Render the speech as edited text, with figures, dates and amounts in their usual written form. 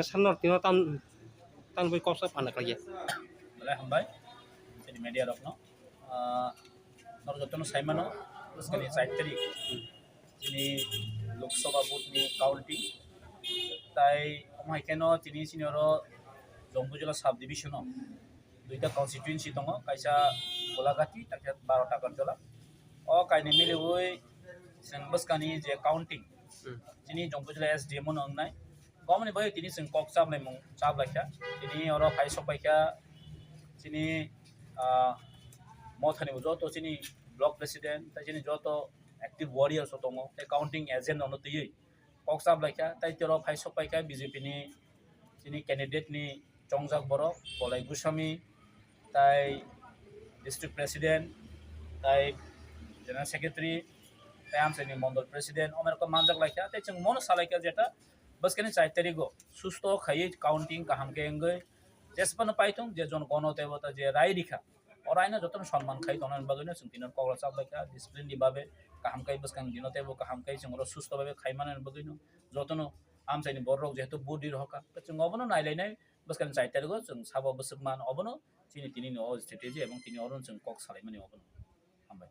Sanor tino tan boy kopsa panak lagi. Boleh hambai jadi media rokno nor jotono saimano terus kali 4 tarik ini Lok Sabha vote ni counting তাই আমার কেন তিনি senior Jammu জেলা sub division দুইটা constituency দङ কাইসা গোলাঘाटी তাকে 12 টাকার জলা ও কাইনে মিলে ওই সেনবসকানি যে কাউন্টিং তিনি জম্মু জেলা এসডিএম নংনাই গমনি বই তিনি সিং কক চাবলাই মং চাবলাইখা তিনি অর ফাই সবাইখা তিনি মথানি যত তিনি ব্লক প্রেসিডেন্ট তাই তিনি যত অ্যাক্টিভ ওয়ারিয়ার্স দङ কাউন্টিং এজেন্ট অন তুই কক চাবलायखा তাই তের ফাই সবাইখা বিজেপি ni তিনি ক্যান্ডিডেট ni চংজাক বড় বলাই গুস্বামী তাই ডিস্ট্রিক্ট প্রেসিডেন্ট তাই জেনারেল সেক্রেটারি তাই আমসানি মন্ডল প্রেসিডেন্ট অমেরক মানজাকलायखा তাই जों মন সালাইখা যেটা বসকানি 4 তারিখ সুস্থ খাই কাউন্টিং কাহামকে এঙ্গই जेसबानो पाइथों जे जन गणदेवता जे राय रिखा अरायना जतन सम्मान खाइ तनन बागैनो जों तिनर कग्रा चाबलायखा डिसिप्लिन नि बाबे काहाम खाइ बसकान दिनतेबो काहाम खाइ जों सुस्थ बाबे खाइमानन बागैनो जतन आमसाइनि बररक जेहेतु बुदि रहका जों अबनो नायलायनाय बसकान 4 तारिख जों साबा बसकमान अबनो तिनि तिनि नो स्ट्रेटेजी एवं तिनि अरन जों कक सालायमानि अबनो हामबाय।